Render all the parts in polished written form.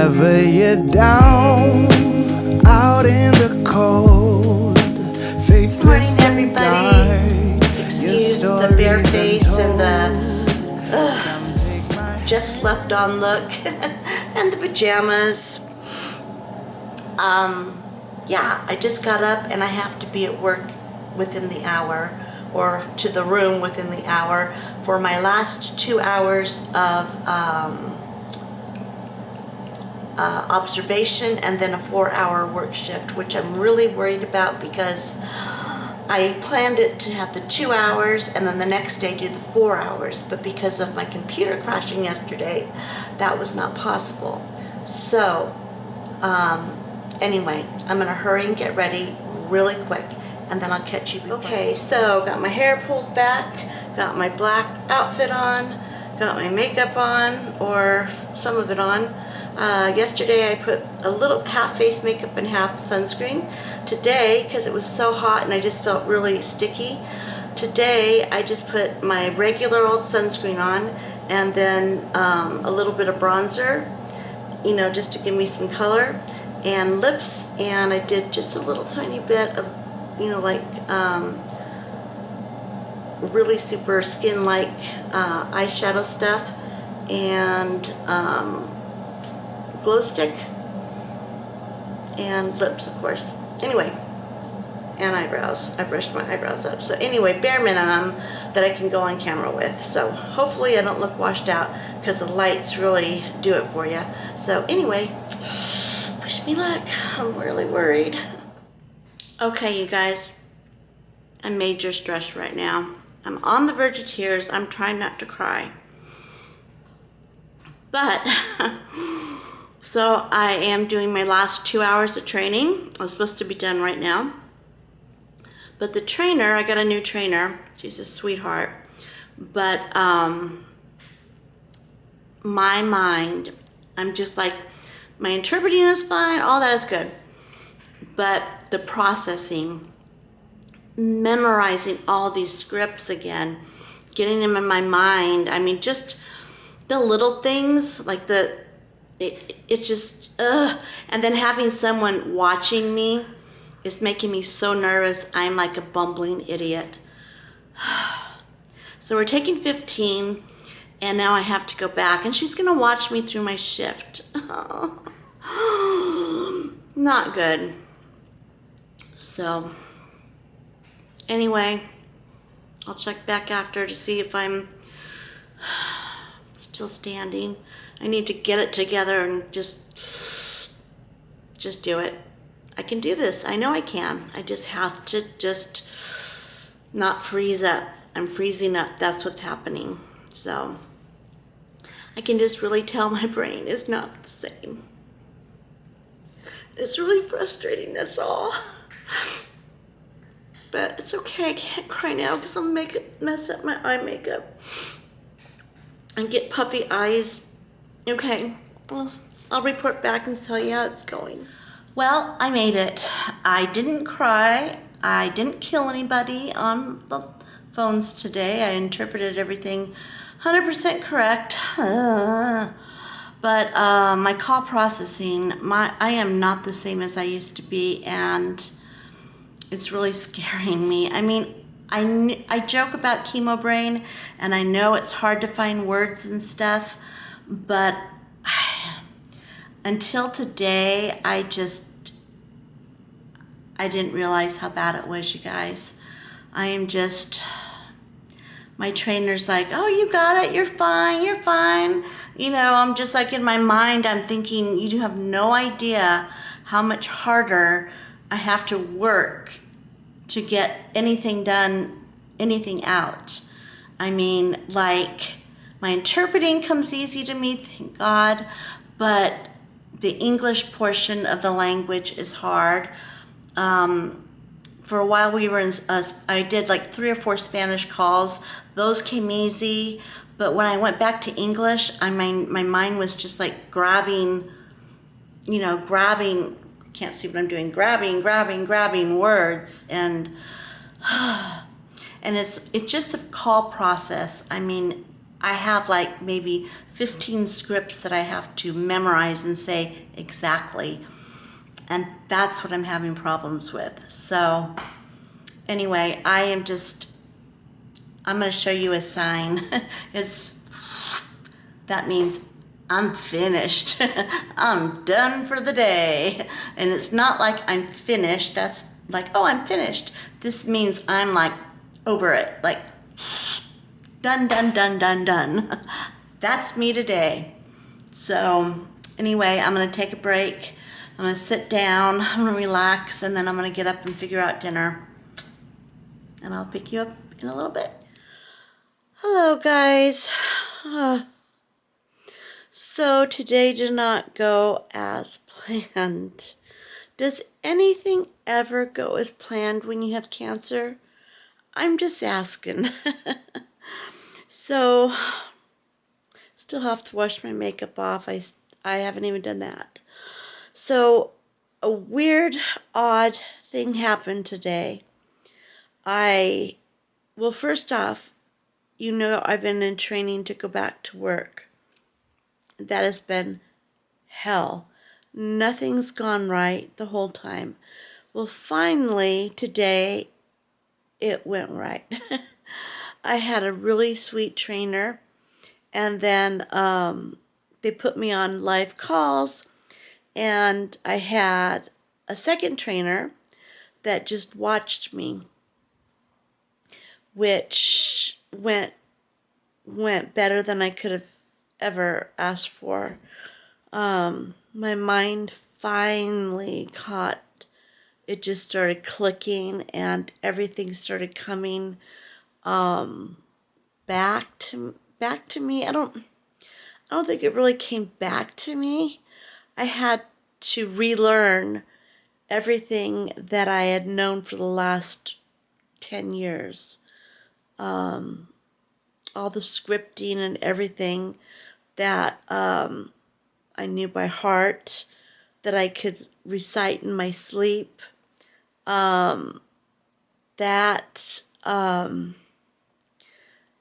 Whenever you're down, out in the cold, faithless. Morning, everybody. Excuse the bare face and the just slept on look and the pajamas. Yeah, I just got up and I have to be at work within the hour, or to the room within the hour, for my last 2 hours of observation, and then a 4-hour work shift, which I'm really worried about because I planned it to have the 2 hours and then the next day do the 4 hours, but because of my computer crashing yesterday, that was not possible. So anyway, I'm gonna hurry and get ready really quick, and then I'll catch you. Okay, so got my hair pulled back, got my black outfit on, got my makeup on, or some of it on. Yesterday I put a little half face makeup and half sunscreen. Today, because it was so hot and I just felt really sticky, today I just put my regular old sunscreen on, and then a little bit of bronzer, you know, just to give me some color, and lips, and I did just a little tiny bit of, you know, like really super skin-like eyeshadow stuff, and glow stick, and lips, of course. Anyway, and eyebrows. I brushed my eyebrows up. So anyway, bare minimum that I can go on camera with. So hopefully I don't look washed out, because the lights really do it for you. So anyway, wish me luck. I'm really worried. Okay, you guys, I'm major stressed right now. I'm on the verge of tears. I'm trying not to cry. But so I am doing my last 2 hours of training. I was supposed to be done right now. But the trainer, I got a new trainer. She's a sweetheart. But my mind, I'm just like, my interpreting is fine, all that is good. But the processing, memorizing all these scripts again, getting them in my mind, I mean, just the little things, like it's just, and then having someone watching me is making me so nervous. I'm like a bumbling idiot. So we're taking 15, and now I have to go back, and she's gonna watch me through my shift. Not good. So anyway, I'll check back after to see if I'm still standing. I need to get it together and just do it. I can do this. I know I can. I just have to just not freeze up. I'm freezing up. That's what's happening. So I can just really tell my brain is not the same. It's really frustrating, that's all. But it's okay. I can't cry now because I'll mess up my eye makeup and get puffy eyes. Okay, I'll report back and tell you how it's going. Well, I made it. I didn't cry. I didn't kill anybody on the phones today. I interpreted everything 100% correct. But my call processing, I am not the same as I used to be, and it's really scaring me. I mean, I joke about chemo brain, and I know it's hard to find words and stuff, but until today, I didn't realize how bad it was, you guys. I am just, my trainer's like, oh, you got it, you're fine, you're fine. You know, I'm just like, in my mind, I'm thinking, you have no idea how much harder I have to work to get anything done, anything out. I mean, like, my interpreting comes easy to me, thank God, but the English portion of the language is hard. For a while we were I did like 3 or 4 Spanish calls. Those came easy, but when I went back to English, my mind was just like grabbing, can't see what I'm doing, grabbing words, and it's just the call process. I mean, I have like maybe 15 scripts that I have to memorize and say exactly. And that's what I'm having problems with. So anyway, I'm going to show you a sign. That means I'm finished. I'm done for the day. And it's not like I'm finished. That's like, oh, I'm finished. This means I'm like over it. Like, done, done, done, done, done. That's me today. So anyway, I'm going to take a break. I'm going to sit down. I'm going to relax. And then I'm going to get up and figure out dinner. And I'll pick you up in a little bit. Hello, guys. So today did not go as planned. Does anything ever go as planned when you have cancer? I'm just asking. So, still have to wash my makeup off. I haven't even done that. So, a weird, odd thing happened today. Well, first off, you know I've been in training to go back to work. That has been hell. Nothing's gone right the whole time. Well, finally, today, it went right. I had a really sweet trainer, and then they put me on live calls, and I had a second trainer that just watched me, which went better than I could have ever asked for. My mind finally caught, it just started clicking, and everything started coming back to me. I don't think it really came back to me. I had to relearn everything that I had known for the last 10 years. All the scripting and everything that I knew by heart, that I could recite in my sleep.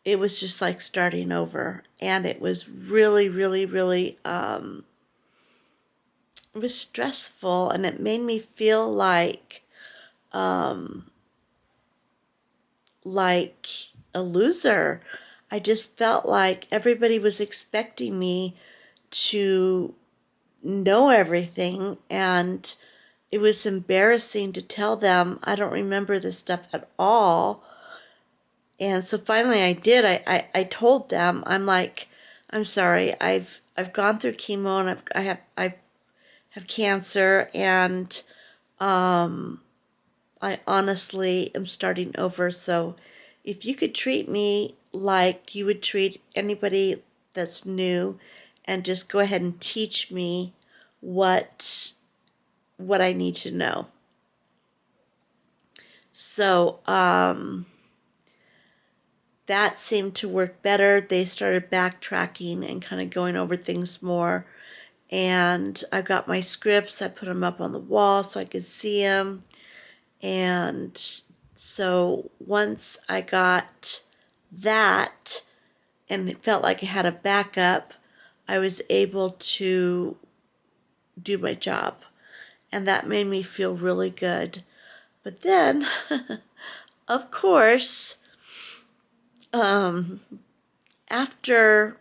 It was just like starting over, and it was really, really, really, it was stressful, and it made me feel like a loser. I just felt like everybody was expecting me to know everything, and it was embarrassing to tell them I don't remember this stuff at all. And so finally I did. I told them, I'm like, I'm sorry, I've gone through chemo, and I have cancer, and I honestly am starting over. So if you could treat me like you would treat anybody that's new, and just go ahead and teach me what I need to know. So that seemed to work better. They started backtracking and kind of going over things more. And I got my scripts. I put them up on the wall so I could see them. And so once I got that, and it felt like I had a backup, I was able to do my job. And that made me feel really good. But then, of course, after,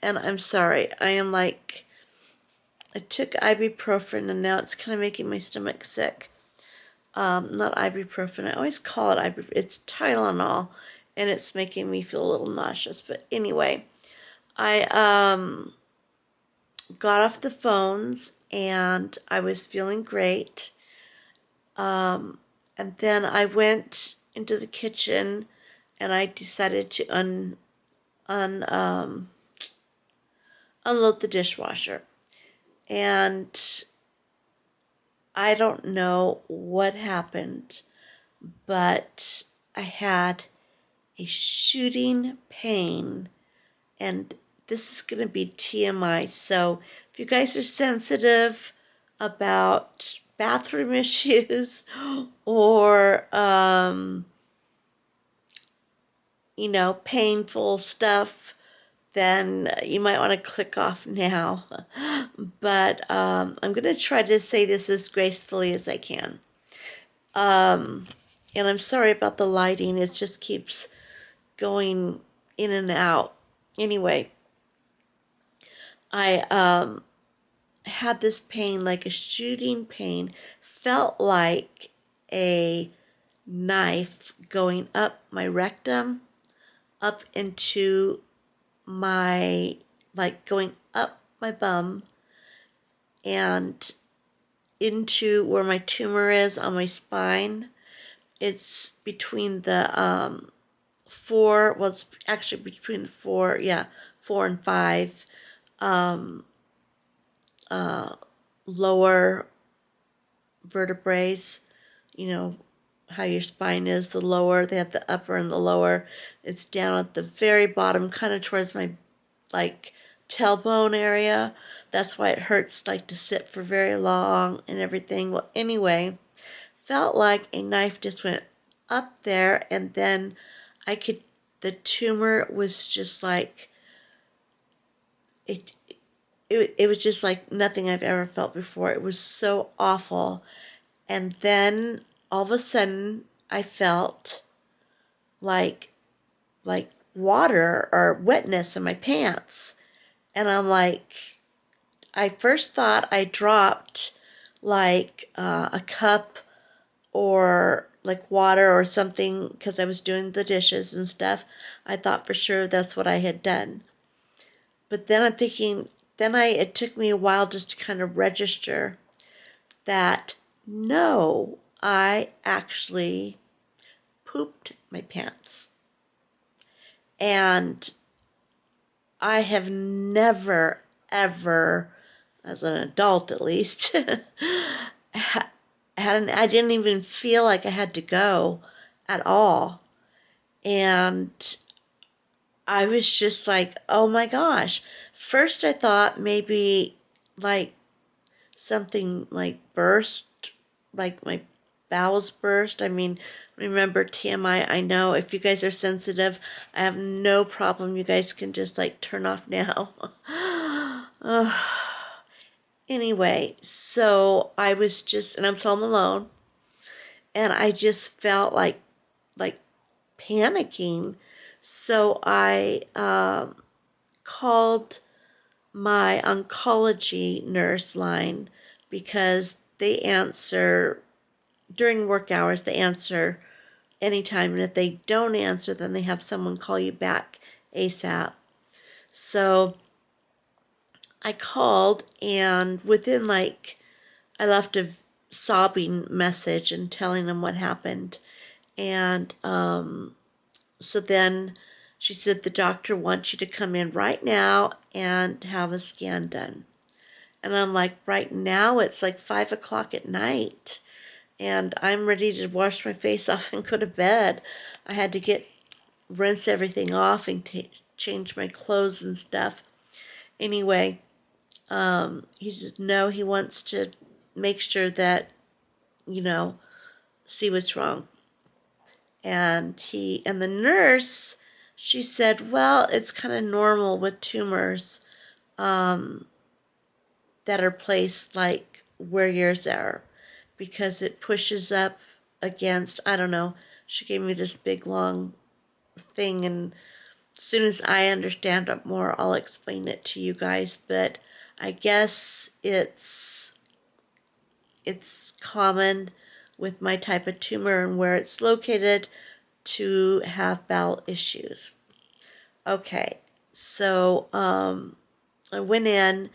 and I'm sorry, I took ibuprofen, and now it's kind of making my stomach sick. Not ibuprofen, I always call it ibuprofen, it's Tylenol, and it's making me feel a little nauseous. But anyway, I got off the phones, and I was feeling great. And then I went into the kitchen, and I decided to unload the dishwasher. And I don't know what happened, but I had a shooting pain, and this is going to be TMI. So if you guys are sensitive about bathroom issues, or painful stuff, then you might want to click off now. But I'm going to try to say this as gracefully as I can. And I'm sorry about the lighting. It just keeps going in and out. Anyway, I had this pain, like a shooting pain, felt like a knife going up my rectum, up into my, like going up my bum and into where my tumor is on my spine. It's between the four, well, it's actually between the four, yeah, 4 and 5 lower vertebrae. You know how your spine is, the lower, they have the upper and the lower. It's down at the very bottom, kind of towards my, like, tailbone area. That's why it hurts, like, to sit for very long and everything. Well, anyway, felt like a knife just went up there, and then the tumor was just like, it, it was just like nothing I've ever felt before. It was so awful. And then all of a sudden I felt like water or wetness in my pants. And I'm like, I first thought I dropped like a cup or like water or something because I was doing the dishes and stuff. I thought for sure that's what I had done. But then I'm thinking, it took me a while just to kind of register that no, I actually pooped my pants. And I have never, ever, as an adult at least, I didn't even feel like I had to go at all. And I was just like, oh my gosh. First I thought maybe like something like burst, like my bowels burst. I mean, remember TMI, I know if you guys are sensitive, I have no problem. You guys can just like turn off now. Anyway, so I was just, and I'm home alone, and I just felt like panicking. So I called my oncology nurse line because they answer during work hours. They answer anytime, and if they don't answer, then they have someone call you back ASAP. So I called, and within like, I left a sobbing message and telling them what happened. And so then she said, the doctor wants you to come in right now and have a scan done. And I'm like, right now? It's like 5 o'clock at night. And I'm ready to wash my face off and go to bed. I had to rinse everything off and change my clothes and stuff. Anyway, he says, no, he wants to make sure that, see what's wrong. And the nurse, she said, well, it's kind of normal with tumors that are placed like where yours are, because it pushes up against, I don't know, she gave me this big long thing, and as soon as I understand it more, I'll explain it to you guys. But I guess it's common with my type of tumor and where it's located to have bowel issues. Okay, so I went in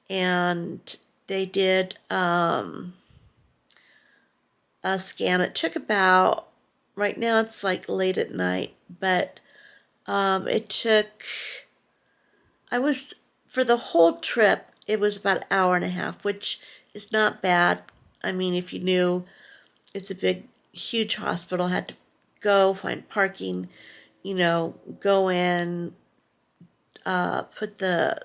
and they did a scan. It took about, right now it's like late at night, but it took, for the whole trip, it was about an hour and a half, which is not bad. I mean, if you knew, it's a big, huge hospital, had to go find parking, go in, put the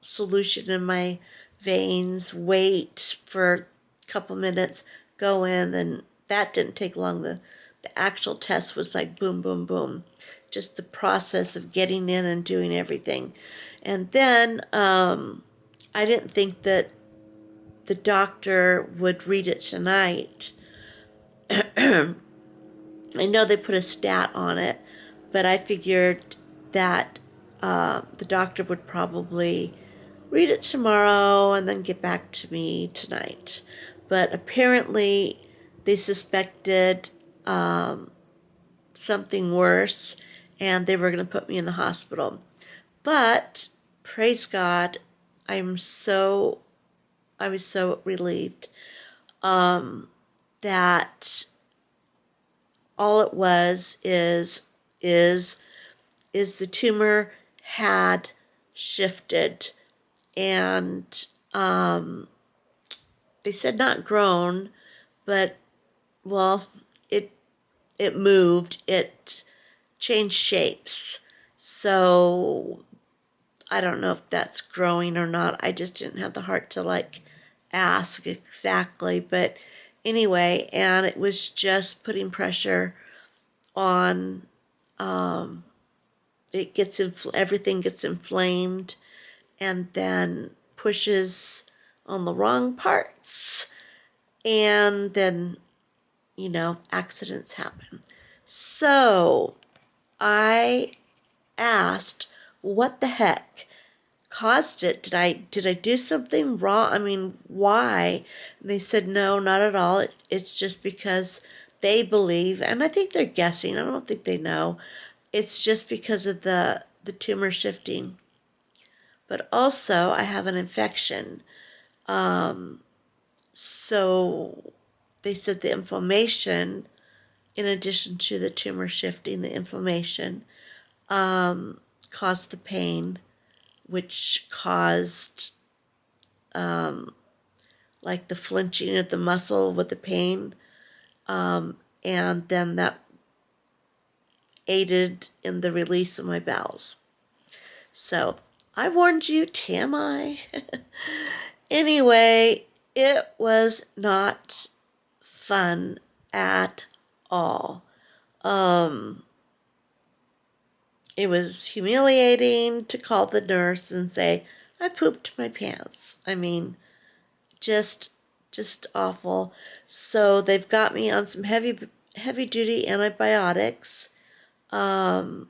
solution in my veins, wait for a couple minutes, go in, then that didn't take long. The actual test was like boom, boom, boom. just the process of getting in and doing everything. And then I didn't think that the doctor would read it tonight. I know they put a stat on it, but I figured that the doctor would probably read it tomorrow and then get back to me tonight. But apparently, they suspected something worse and they were going to put me in the hospital. But praise God, I was so relieved that all it was is the tumor had shifted, and they said not grown, but well, it moved, it changed shapes. So I don't know if that's growing or not. I just didn't have the heart to like ask exactly, but anyway, and it was just putting pressure on. It gets everything gets inflamed, and then pushes on the wrong parts, and then accidents happen. So I asked, what the heck caused it? Did I do something wrong? I mean, why? And they said, no, not at all. It's just because they believe, and I think they're guessing. I don't think they know. It's just because of the tumor shifting. But also, I have an infection. So they said the inflammation, in addition to the tumor shifting, the inflammation caused the pain, which caused like the flinching of the muscle with the pain, and then that aided in the release of my bowels. So I warned you, TMI. Anyway, it was not fun at all. It was humiliating to call the nurse and say, I pooped my pants. I mean, just awful. So they've got me on some heavy duty antibiotics that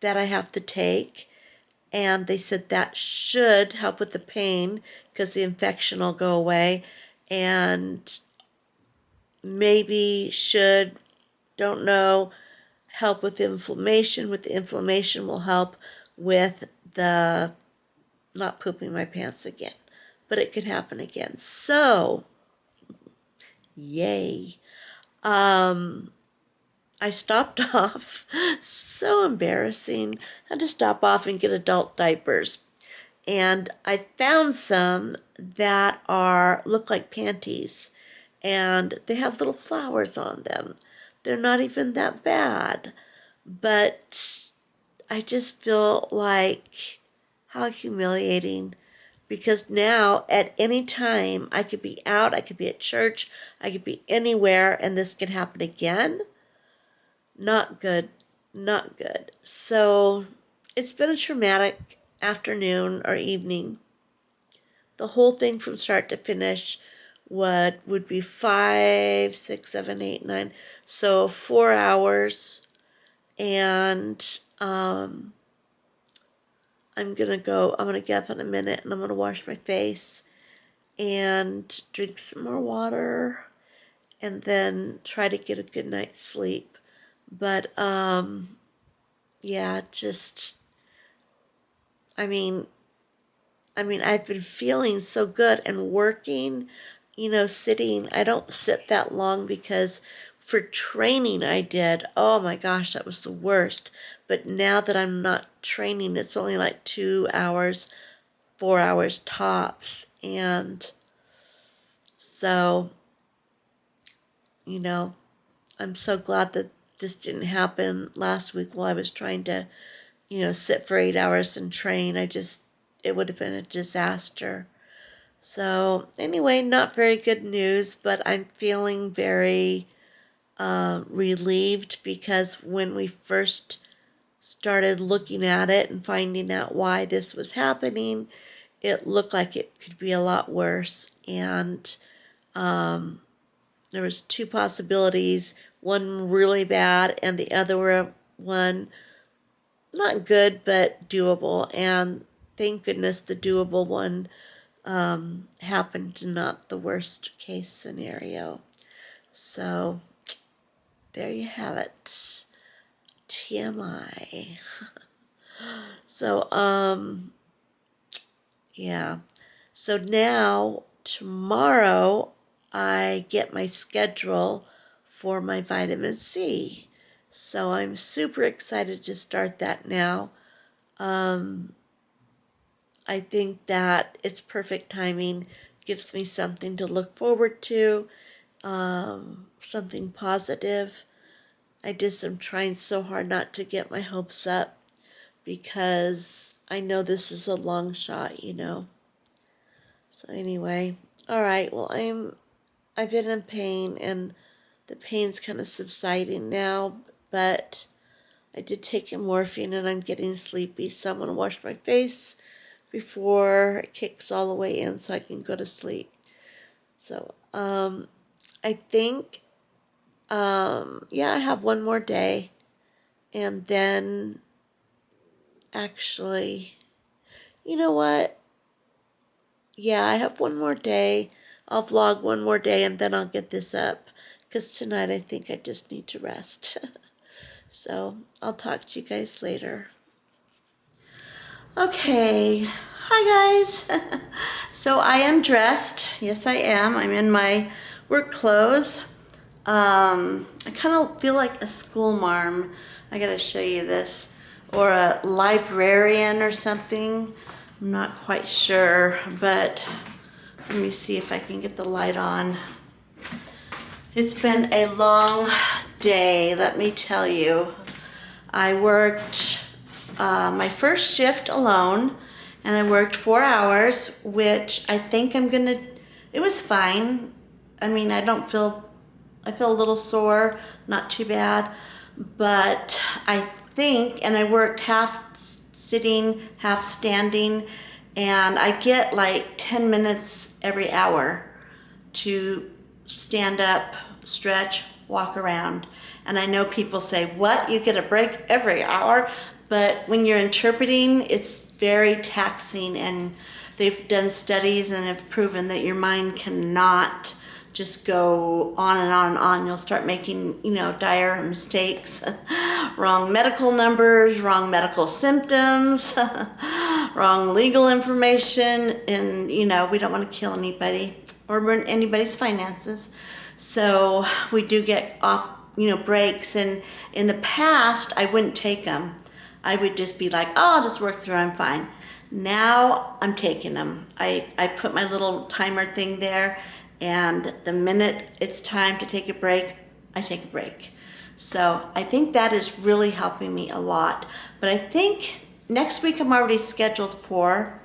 I have to take, and they said that should help with the pain because the infection will go away, and maybe should, don't know, help with inflammation. With the inflammation will help with the not pooping my pants again, but it could happen again. So yay. I stopped off. So embarrassing. I had to stop off and get adult diapers. And I found some that look like panties. And they have little flowers on them. They're not even that bad. But I just feel like how humiliating, because now at any time I could be out, I could be at church, I could be anywhere, and this could happen again. Not good. Not good. So it's been a traumatic afternoon or evening. The whole thing from start to finish would be 5, 6, 7, 8, 9. So 4 hours. And I'm gonna get up in a minute and I'm gonna wash my face and drink some more water and then try to get a good night's sleep. But yeah, just I mean I've been feeling so good and working, sitting. I don't sit that long because for training I did. Oh my gosh, that was the worst. But now that I'm not training, it's only like 2 hours, 4 hours tops. And so, I'm so glad that this didn't happen last week while I was trying to, sit for 8 hours and train. It would have been a disaster. So anyway, not very good news, but I'm feeling very relieved because when we first started looking at it and finding out why this was happening, it looked like it could be a lot worse. And there was two possibilities, one really bad and the other one not good but doable. And thank goodness the doable one happened, not the worst case scenario. So there you have it. TMI. So yeah. So now tomorrow I get my schedule for my vitamin C. So I'm super excited to start that now. I think that it's perfect timing, gives me something to look forward to, something positive. I just am trying so hard not to get my hopes up because I know this is a long shot, you know. So anyway, all right. Well, I've been in pain and the pain's kind of subsiding now, but I did take a morphine and I'm getting sleepy, so I'm gonna wash my face before it kicks all the way in so I can go to sleep. So I think yeah, I have one more day, and then actually, you know what? Yeah, I have one more day. I'll vlog one more day and then I'll get this up because tonight I think I just need to rest. So I'll talk to you guys later. Okay, hi guys. So I am dressed. Yes, I am. I'm in my work clothes. I kind of feel like a school marm. I gotta show you this. Or a librarian or something. I'm not quite sure, but let me see if I can get the light on. It's been a long day, let me tell you. I worked my first shift alone, and I worked 4 hours, which I think it was fine. I mean, I feel a little sore, not too bad, but I think, and I worked half sitting, half standing, and I get like 10 minutes every hour to stand up, stretch, walk around. And I know people say, what, you get a break every hour? But when you're interpreting, it's very taxing, and they've done studies and have proven that your mind cannot just go on and on and on. You'll start making, dire mistakes, wrong medical numbers, wrong medical symptoms, wrong legal information, and, we don't want to kill anybody or ruin anybody's finances. So we do get off, breaks, and in the past, I wouldn't take them. I would just be like, oh, I'll just work through, I'm fine. Now I'm taking them. I put my little timer thing there, and the minute it's time to take a break, I take a break. So I think that is really helping me a lot. But I think next week I'm already scheduled for,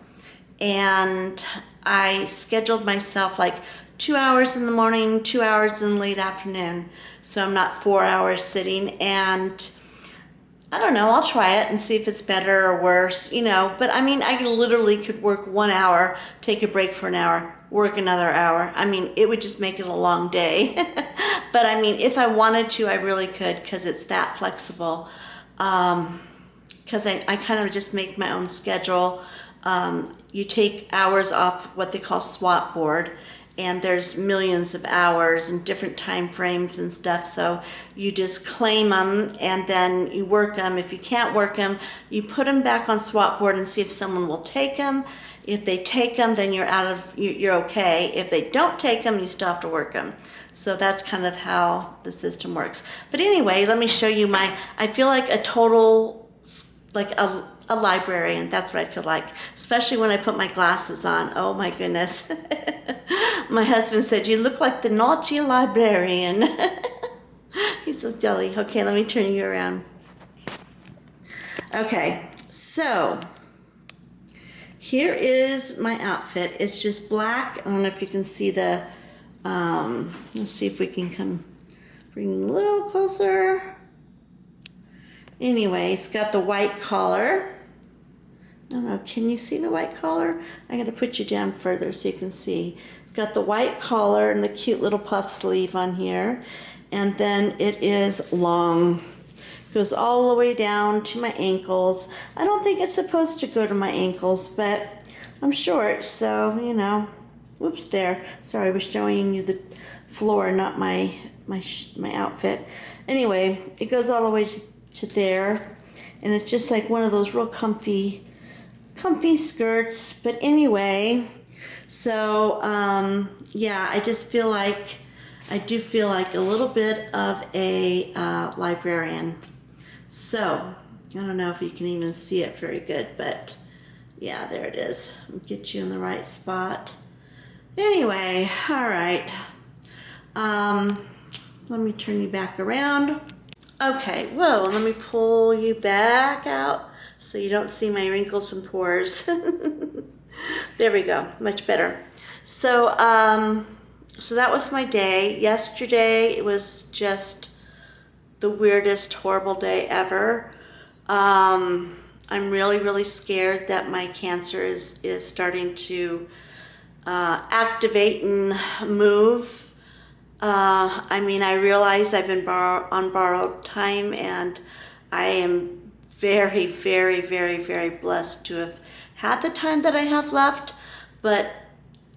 and I scheduled myself like 2 hours in the morning, 2 hours in the late afternoon. So I'm not 4 hours sitting, and I don't know, I'll try it and see if it's better or worse, But I mean, I literally could work 1 hour, take a break for an hour, work another hour. I mean, it would just make it a long day. But I mean, if I wanted to, I really could, because it's that flexible. Because I kind of just make my own schedule. You take hours off what they call swap board, and there's millions of hours and different time frames and stuff, so you just claim them and then you work them. If you can't work them, you put them back on swap board and see if someone will take them. If they take them, then you're okay. If they don't take them, you still have to work them. So that's kind of how the system works. But anyway, let me show you I feel like a total, like a librarian. That's what I feel like, especially when I put my glasses on. Oh my goodness. My husband said, you look like the naughty librarian. He's so silly. Okay, let me turn you around. Okay, so here is my outfit. It's just black. I don't know if you can see the, let's see if we can bring a little closer. Anyway, it's got the white collar. I don't know, can you see the white collar? I'm going to put you down further so you can see. It's got the white collar and the cute little puff sleeve on here. And then it is long. Goes all the way down to my ankles. I don't think it's supposed to go to my ankles, but I'm short, so, you know. Whoops, there. Sorry, I was showing you the floor, not my outfit. Anyway, it goes all the way to there. And it's just like one of those real comfy skirts. But anyway, so yeah, I do feel like a little bit of a librarian. So I don't know if you can even see it very good, but yeah, there it is. Get you in the right spot. Anyway, all right. Let me turn you back around. Okay, whoa, let me pull you back out so you don't see my wrinkles and pores. There we go, much better. So, so that was my day. Yesterday, it was just the weirdest, horrible day ever. I'm really, really scared that my cancer is starting to activate and move. I mean, I realize I've been on borrowed time, and I am very, very, very, very blessed to have had the time that I have left, but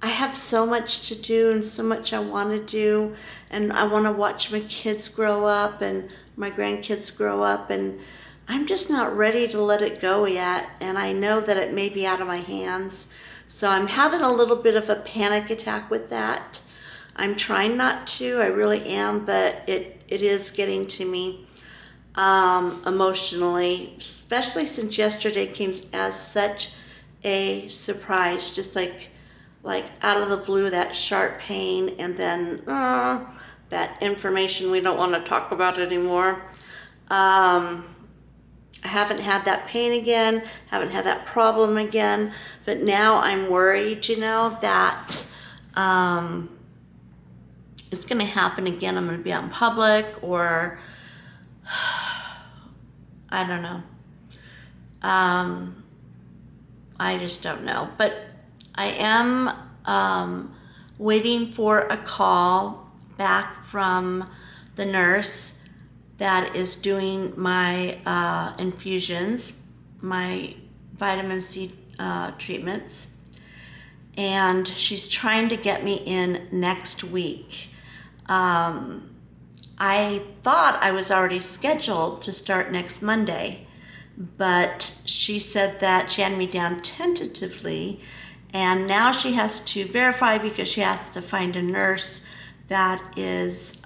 I have so much to do and so much I want to do, and I want to watch my kids grow up and my grandkids grow up, and I'm just not ready to let it go yet, and I know that it may be out of my hands, so I'm having a little bit of a panic attack with that. I'm trying not to, I really am, but it is getting to me emotionally, especially since yesterday came as such a surprise, just like out of the blue, that sharp pain, and then that information we don't want to talk about anymore. I haven't had that pain again, haven't had that problem again, but now I'm worried, you know, that it's going to happen again. I'm going to be out in public, or I don't know. I just don't know. But I am waiting for a call back from the nurse that is doing my infusions, my vitamin C treatments. And she's trying to get me in next week. I thought I was already scheduled to start next Monday, but she said that she had me down tentatively, and now she has to verify because she has to find a nurse that is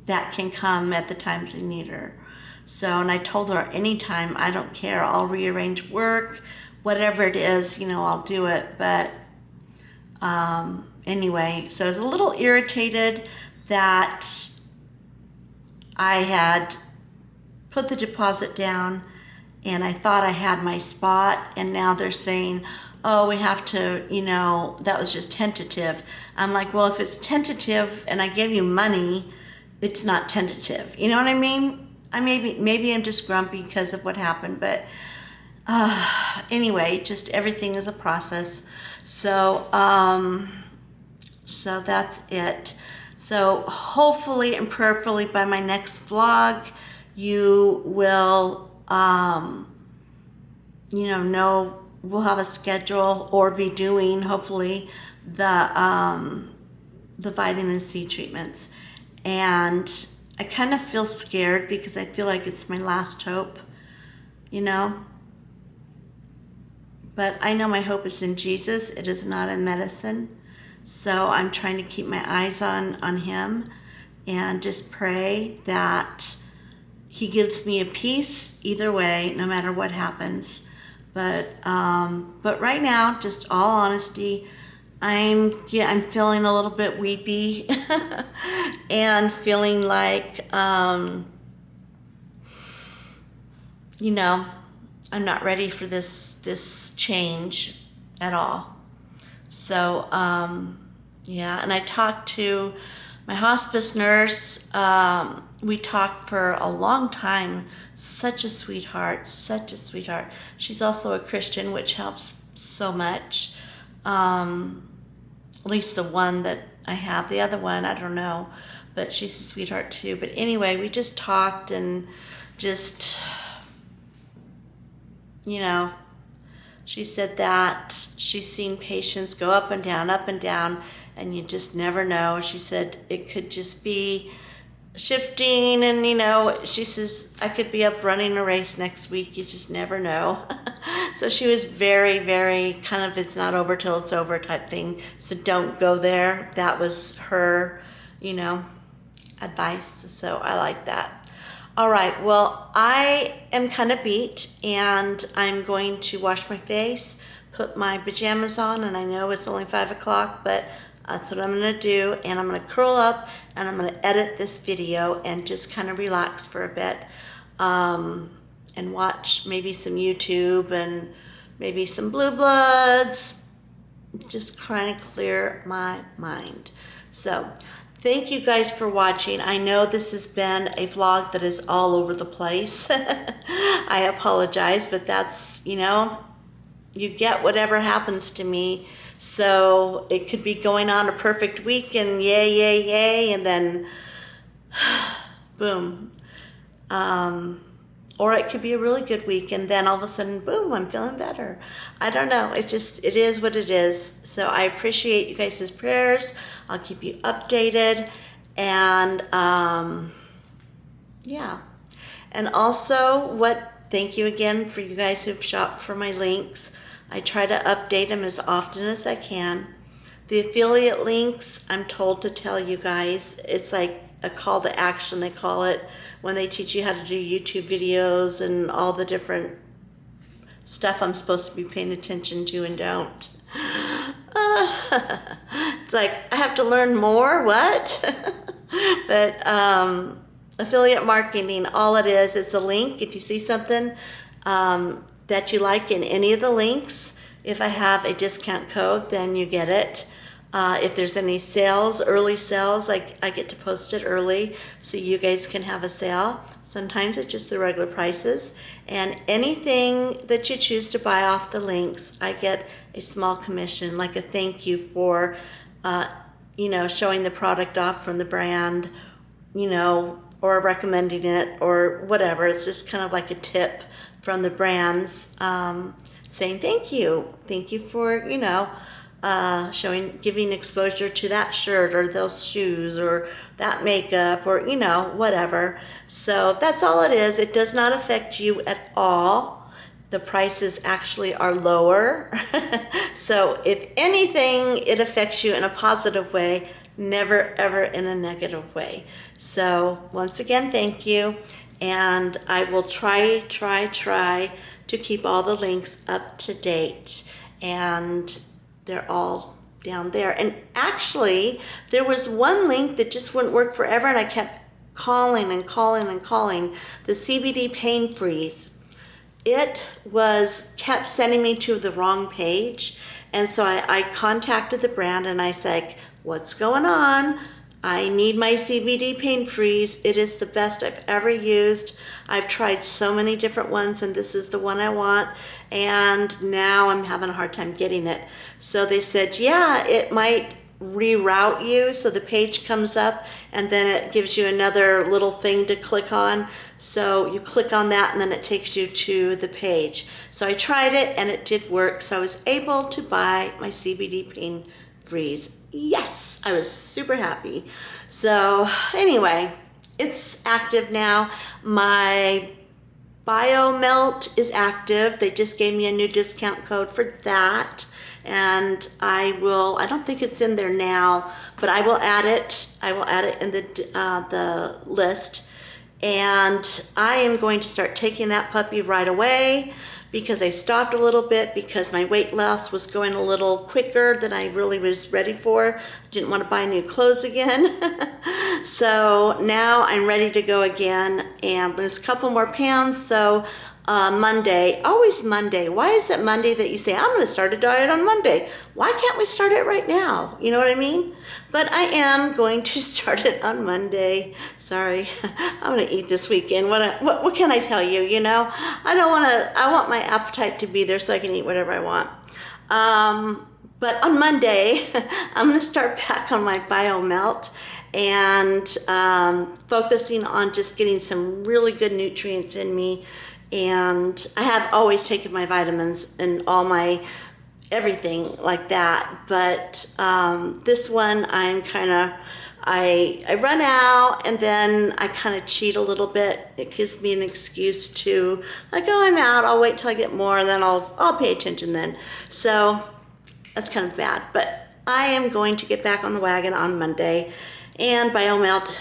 that can come at the times I need her. So, and I told her anytime, I don't care, I'll rearrange work, whatever it is, you know, I'll do it. But anyway, so I was a little irritated that I had put the deposit down and I thought I had my spot, and now they're saying, oh, we have to, you know, that was just tentative. I'm like, well, if it's tentative and I give you money, it's not tentative. You know what I mean? Maybe I'm just grumpy because of what happened, but anyway, just everything is a process. So, so that's it. So hopefully and prayerfully by my next vlog, you will, you know we'll have a schedule or be doing hopefully the vitamin C treatments. And I kind of feel scared because I feel like it's my last hope, you know. But I know my hope is in Jesus. It is not in medicine. So I'm trying to keep my eyes on him and just pray that he gives me a peace either way, no matter what happens. But right now, just all honesty, I'm feeling a little bit weepy and feeling like, you know, I'm not ready for this change at all. So, yeah, and I talked to My hospice nurse, we talked for a long time. Such a sweetheart, such a sweetheart. She's also a Christian, which helps so much. At least the one that I have. The other one, I don't know, but she's a sweetheart too. But anyway, we just talked and just, you know, she said that she's seen patients go up and down, and you just never know. She said it could just be shifting, and you know, she says I could be up running a race next week. You just never know. So she was very, very kind of, it's not over till it's over type thing. So don't go there. That was her, you know, advice. So I like that. All right, well, I am kind of beat, and I'm going to wash my face, put my pajamas on, and I know it's only 5 o'clock, but that's what I'm gonna do, and I'm gonna curl up, and I'm gonna edit this video and just kind of relax for a bit, and watch maybe some YouTube and maybe some Blue Bloods, just kind of clear my mind. So thank you guys for watching. I know this has been a vlog that is all over the place. I apologize, but that's, you know, you get whatever happens to me. So it could be going on a perfect week and yay, yay, yay, and then boom. Or it could be a really good week and then all of a sudden, boom, I'm feeling better. I don't know. It is what it is. So I appreciate you guys' prayers. I'll keep you updated. And yeah. And also, thank you again for you guys who've shopped for my links. I try to update them as often as I can. The affiliate links, I'm told to tell you guys, it's like a call to action, they call it, when they teach you how to do YouTube videos and all the different stuff I'm supposed to be paying attention to and don't. It's like, I have to learn more, what? But affiliate marketing, all it is, it's a link. If you see something that you like in any of the links, if I have a discount code, then you get it. If there's any sales, early sales, I get to post it early so you guys can have a sale. Sometimes it's just the regular prices. And anything that you choose to buy off the links, I get a small commission, like a thank you for, you know, showing the product off from the brand, you know, or recommending it or whatever. It's just kind of like a tip from the brands saying thank you. Thank you for, you know, giving exposure to that shirt or those shoes or that makeup or, you know, whatever. So that's all it is. It does not affect you at all. The prices actually are lower. So if anything, it affects you in a positive way, never ever in a negative way. So once again, thank you. And I will try to keep all the links up to date. And they're all down there. And actually, there was one link that just wouldn't work forever, and I kept calling and calling and calling. The CBD Pain Freeze. It kept sending me to the wrong page. And so I contacted the brand and I said, what's going on? I need my CBD Pain Freeze. It is the best I've ever used. I've tried so many different ones and this is the one I want. And now I'm having a hard time getting it. So they said, yeah, it might reroute you. So the page comes up and then it gives you another little thing to click on. So you click on that and then it takes you to the page. So I tried it and it did work. So I was able to buy my CBD Pain Freeze. Yes, I was super happy. So anyway, it's active now. My Bio Melt is active. They just gave me a new discount code for that. And I don't think it's in there now, but I will add it. I will add it in the list. And I am going to start taking that puppy right away because I stopped a little bit because my weight loss was going a little quicker than I really was ready for. I didn't want to buy new clothes again. So now I'm ready to go again and lose a couple more pounds. So Monday, always Monday. Why is it Monday that you say, I'm going to start a diet on Monday? Why can't we start it right now? You know what I mean? But I am going to start it on Monday. Sorry, I'm going to eat this weekend. What can I tell you? You know, I want my appetite to be there so I can eat whatever I want. But on Monday, I'm going to start back on my BioMelt and focusing on just getting some really good nutrients in me. And I have always taken my vitamins and all my everything like that. But this one, I'm kind of, I run out and then I kind of cheat a little bit. It gives me an excuse to like, oh, I'm out. I'll wait till I get more and then I'll pay attention then. So that's kind of bad. But I am going to get back on the wagon on Monday. And BioMelt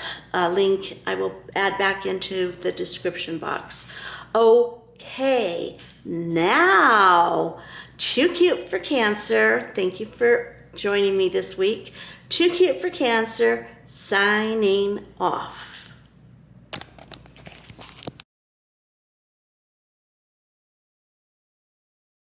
link I will add back into the description box. Okay, now, Too Cute for Cancer. Thank you for joining me this week. Too Cute for Cancer, signing off.